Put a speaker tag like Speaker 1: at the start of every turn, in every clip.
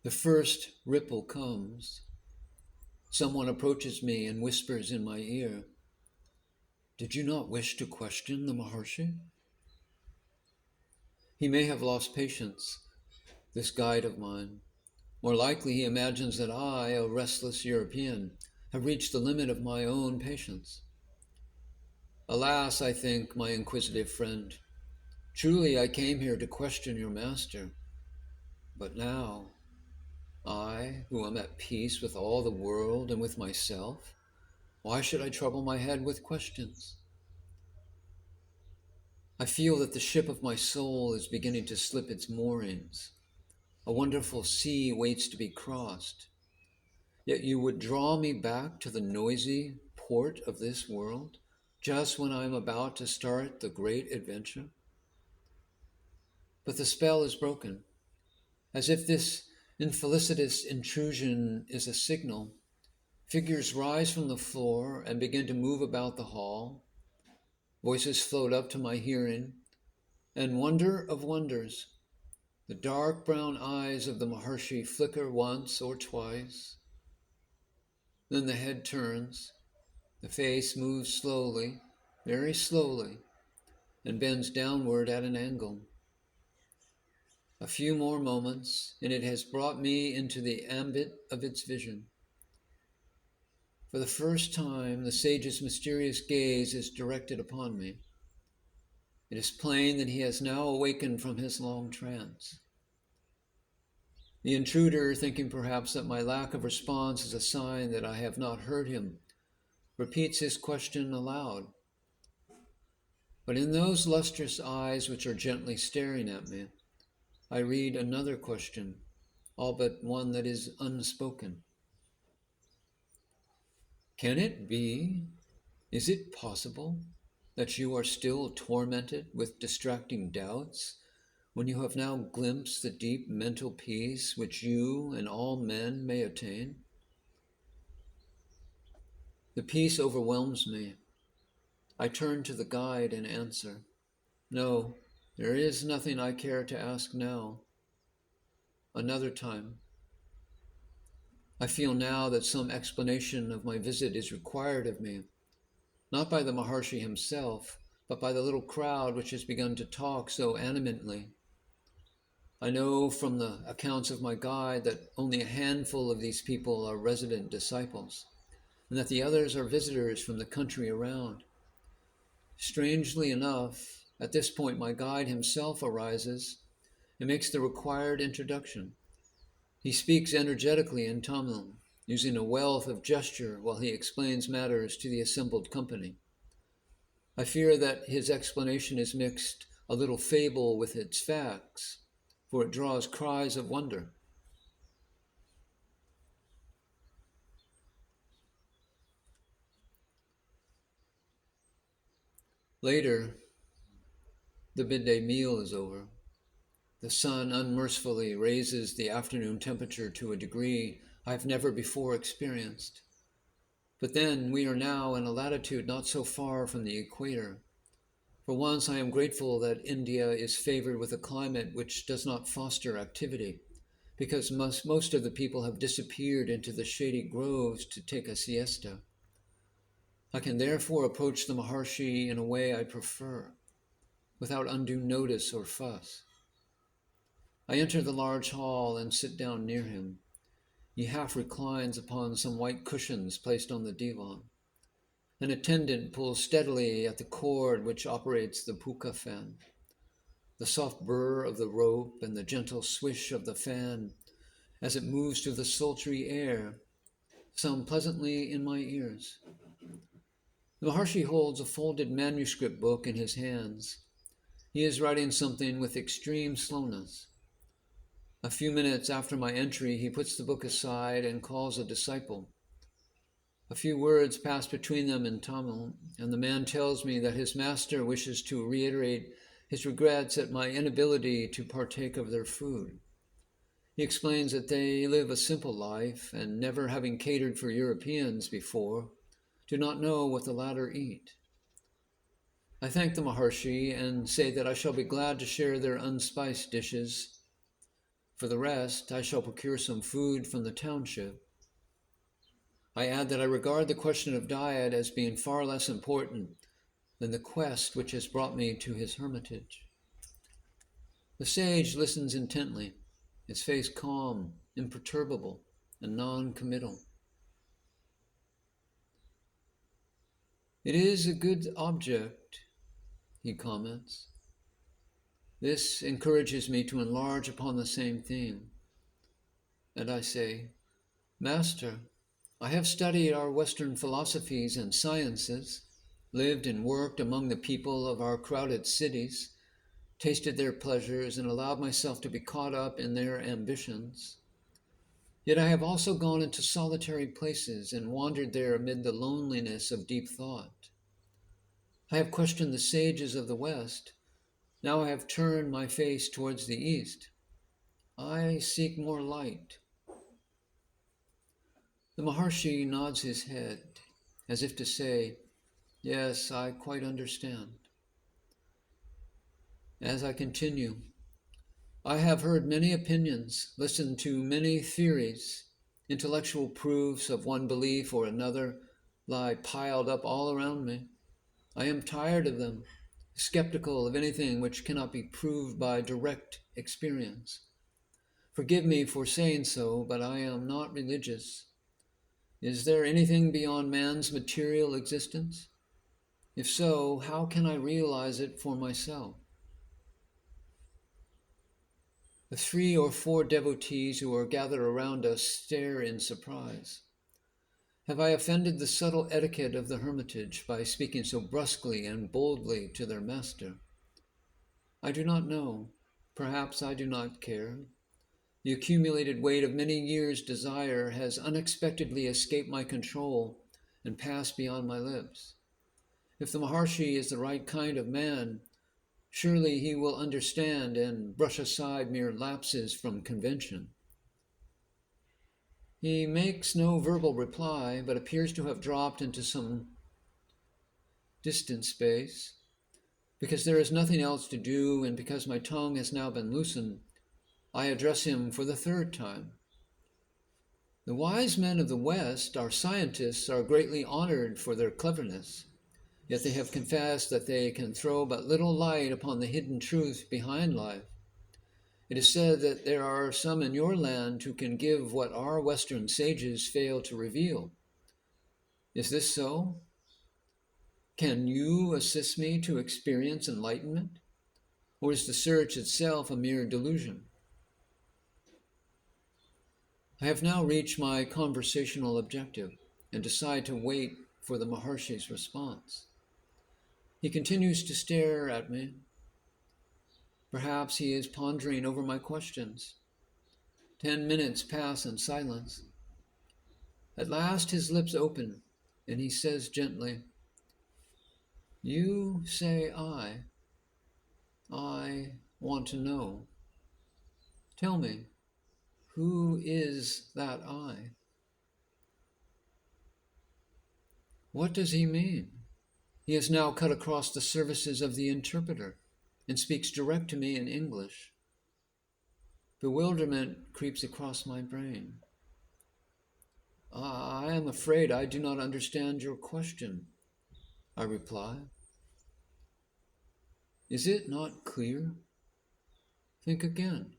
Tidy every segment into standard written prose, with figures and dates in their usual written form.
Speaker 1: The first ripple comes. Someone approaches me and whispers in my ear, "Did you not wish to question the Maharshi?" He may have lost patience, this guide of mine. More likely he imagines that I, a restless European, have reached the limit of my own patience. Alas, I think, my inquisitive friend, truly I came here to question your master. But now, I, who am at peace with all the world and with myself, why should I trouble my head with questions? I feel that the ship of my soul is beginning to slip its moorings. A wonderful sea waits to be crossed. Yet you would draw me back to the noisy port of this world, just when I am about to start the great adventure? But the spell is broken. As if this infelicitous intrusion is a signal, figures rise from the floor and begin to move about the hall. Voices float up to my hearing, and wonder of wonders, the dark brown eyes of the Maharshi flicker once or twice. Then the head turns, the face moves slowly, very slowly, and bends downward at an angle. A few more moments, and it has brought me into the ambit of its vision. For the first time, the sage's mysterious gaze is directed upon me. It is plain that he has now awakened from his long trance. The intruder, thinking perhaps that my lack of response is a sign that I have not heard him, repeats his question aloud. But in those lustrous eyes which are gently staring at me, I read another question, all but one that is unspoken. Can it be, is it possible, that you are still tormented with distracting doubts when you have now glimpsed the deep mental peace which you and all men may attain? The peace overwhelms me. I turn to the guide and answer, "No, there is nothing I care to ask now. Another time." I feel now that some explanation of my visit is required of me, not by the Maharshi himself, but by the little crowd which has begun to talk so animately. I know from the accounts of my guide that only a handful of these people are resident disciples, and that the others are visitors from the country around. Strangely enough, at this point my guide himself arises and makes the required introduction. He speaks energetically in Tamil, using a wealth of gesture while he explains matters to the assembled company. I fear that his explanation is mixed a little fable with its facts, for it draws cries of wonder. Later, the midday meal is over. The sun unmercifully raises the afternoon temperature to a degree I have never before experienced. But then we are now in a latitude not so far from the equator. For once I am grateful that India is favored with a climate which does not foster activity, because most of the people have disappeared into the shady groves to take a siesta. I can therefore approach the Maharshi in a way I prefer, without undue notice or fuss. I enter the large hall and sit down near him. He half reclines upon some white cushions placed on the divan. An attendant pulls steadily at the cord which operates the puka fan. The soft burr of the rope and the gentle swish of the fan as it moves through the sultry air sound pleasantly in my ears. The Maharshi holds a folded manuscript book in his hands. He is writing something with extreme slowness. A few minutes after my entry, he puts the book aside and calls a disciple. A few words pass between them in Tamil, and the man tells me that his master wishes to reiterate his regrets at my inability to partake of their food. He explains that they live a simple life, and never having catered for Europeans before, do not know what the latter eat. I thank the Maharshi and say that I shall be glad to share their unspiced dishes. For the rest, I shall procure some food from the township. I add that I regard the question of diet as being far less important than the quest which has brought me to his hermitage. The sage listens intently, his face calm, imperturbable, and non-committal. "It is a good object," he comments. This encourages me to enlarge upon the same theme. And I say, "Master, I have studied our Western philosophies and sciences, lived and worked among the people of our crowded cities, tasted their pleasures, and allowed myself to be caught up in their ambitions. Yet I have also gone into solitary places and wandered there amid the loneliness of deep thought. I have questioned the sages of the West. Now I have turned my face towards the East. I seek more light." The Maharshi nods his head, as if to say, "Yes, I quite understand." As I continue, "I have heard many opinions, listened to many theories. Intellectual proofs of one belief or another lie piled up all around me. I am tired of them, skeptical of anything which cannot be proved by direct experience. Forgive me for saying so, but I am not religious. Is there anything beyond man's material existence? If so, how can I realize it for myself?" The 3 or 4 devotees who are gathered around us stare in surprise. Have I offended the subtle etiquette of the hermitage by speaking so brusquely and boldly to their master? I do not know. Perhaps I do not care. The accumulated weight of many years' desire has unexpectedly escaped my control and passed beyond my lips. If the Maharshi is the right kind of man, surely he will understand and brush aside mere lapses from convention. He makes no verbal reply, but appears to have dropped into some distant space. Because there is nothing else to do, and because my tongue has now been loosened, I address him for the 3rd time. "The wise men of the West, our scientists, are greatly honored for their cleverness, yet they have confessed that they can throw but little light upon the hidden truth behind life. It is said that there are some in your land who can give what our Western sages fail to reveal. Is this so? Can you assist me to experience enlightenment? Or is the search itself a mere delusion?" I have now reached my conversational objective and decide to wait for the Maharshi's response. He continues to stare at me. Perhaps he is pondering over my questions. 10 minutes pass in silence. At last his lips open, and he says gently, "You say I want to know. Tell me, who is that I?" What does he mean? He has now cut across the services of the interpreter and speaks direct to me in English. Bewilderment creeps across my brain. "I am afraid I do not understand your question," I reply. "Is it not clear? Think again."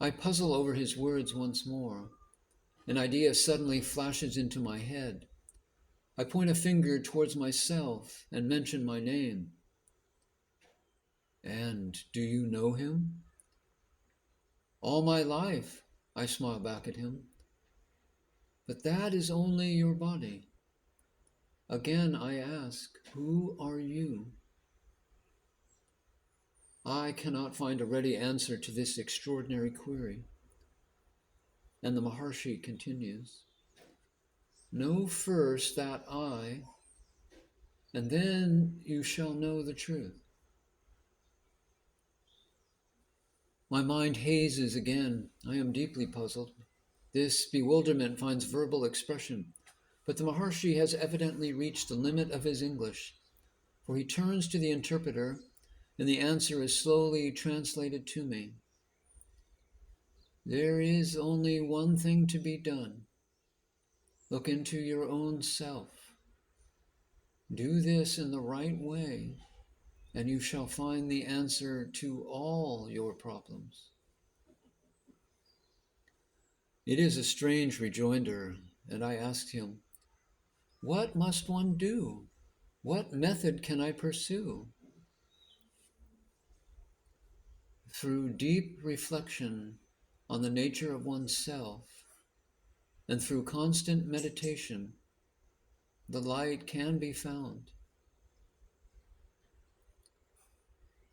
Speaker 1: I puzzle over his words once more. An idea suddenly flashes into my head. I point a finger towards myself and mention my name. "And do you know him?" "All my life," I smile back at him. "But that is only your body. Again I ask, who are you?" I cannot find a ready answer to this extraordinary query. And the Maharshi continues, "Know first that I, and then you shall know the truth." My mind hazes again. I am deeply puzzled. This bewilderment finds verbal expression, but the Maharshi has evidently reached the limit of his English, for he turns to the interpreter, and the answer is slowly translated to me. There is only one thing to be done. Look into your own self. Do this in the right way, and you shall find the answer to all your problems. It is a strange rejoinder, and I asked him, what must one do? What method can I pursue? Through deep reflection on the nature of oneself, and through constant meditation, the light can be found.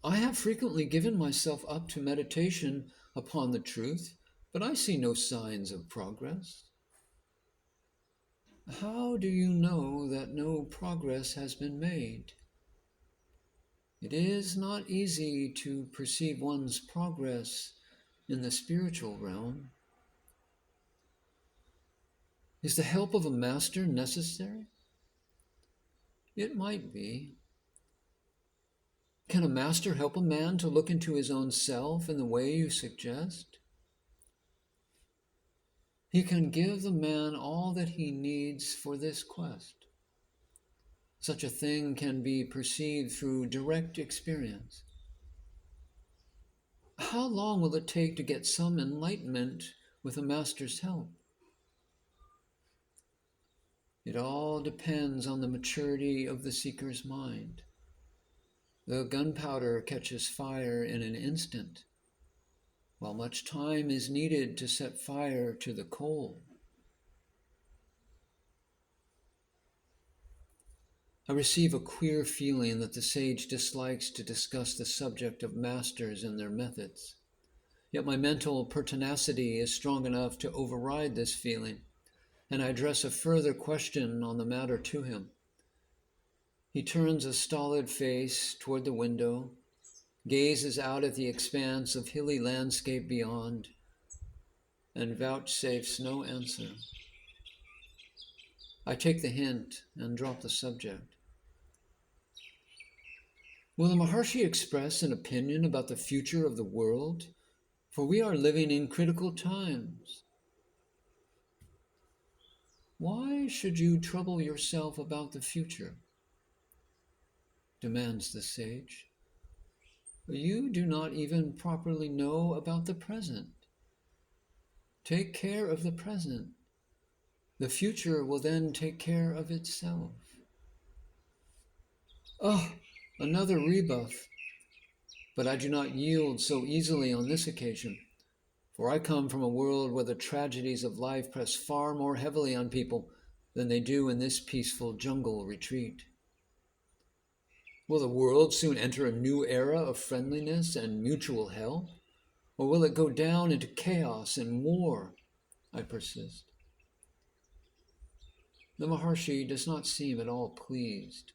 Speaker 1: I have frequently given myself up to meditation upon the truth, but I see no signs of progress. How do you know that no progress has been made? It is not easy to perceive one's progress in the spiritual realm. Is the help of a master necessary? It might be. Can a master help a man to look into his own self in the way you suggest? He can give the man all that he needs for this quest. Such a thing can be perceived through direct experience. How long will it take to get some enlightenment with a master's help? It all depends on the maturity of the seeker's mind. The gunpowder catches fire in an instant, while much time is needed to set fire to the coal. I receive a queer feeling that the sage dislikes to discuss the subject of masters and their methods. Yet my mental pertinacity is strong enough to override this feeling, and I address a further question on the matter to him. He turns a stolid face toward the window, gazes out at the expanse of hilly landscape beyond, and vouchsafes no answer. I take the hint and drop the subject. Will the Maharshi express an opinion about the future of the world? For we are living in critical times. Why should you trouble yourself about the future? Demands the sage. You do not even properly know about the present. Take care of the present. The future will then take care of itself. Oh, another rebuff. But I do not yield so easily on this occasion, for I come from a world where the tragedies of life press far more heavily on people than they do in this peaceful jungle retreat. Will the world soon enter a new era of friendliness and mutual help? Or will it go down into chaos and war? I persist. The Maharshi does not seem at all pleased,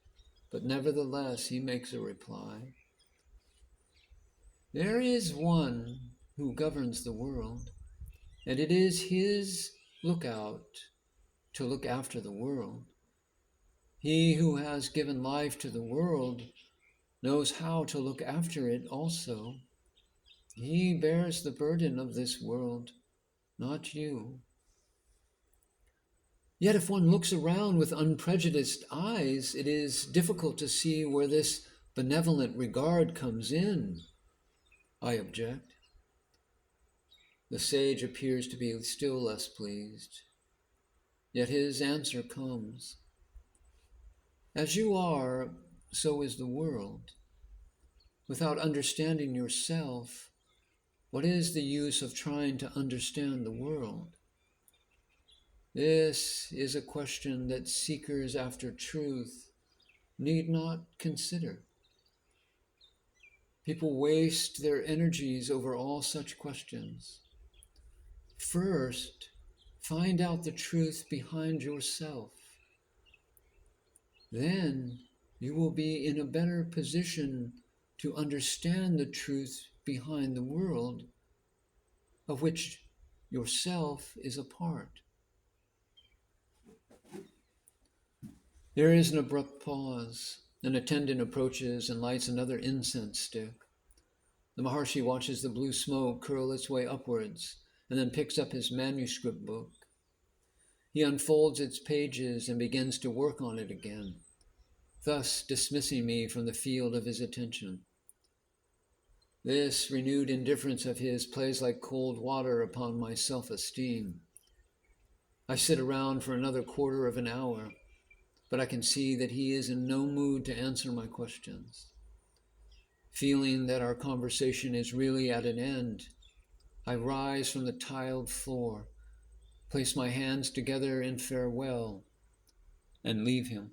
Speaker 1: but nevertheless he makes a reply. There is one who governs the world, and it is his lookout to look after the world. He who has given life to the world knows how to look after it also. He bears the burden of this world, not you. Yet if one looks around with unprejudiced eyes, it is difficult to see where this benevolent regard comes in, I object. The sage appears to be still less pleased, yet his answer comes. As you are, so is the world. Without understanding yourself, what is the use of trying to understand the world? This is a question that seekers after truth need not consider. People waste their energies over all such questions. First, find out the truth behind yourself. Then you will be in a better position to understand the truth behind the world, of which yourself is a part. There is an abrupt pause. An attendant approaches and lights another incense stick. The Maharshi watches the blue smoke curl its way upwards and then picks up his manuscript book. He unfolds its pages and begins to work on it again, thus dismissing me from the field of his attention. This renewed indifference of his plays like cold water upon my self-esteem. I sit around for another quarter of an hour, but I can see that he is in no mood to answer my questions. Feeling that our conversation is really at an end, I rise from the tiled floor, place my hands together in farewell, and leave him.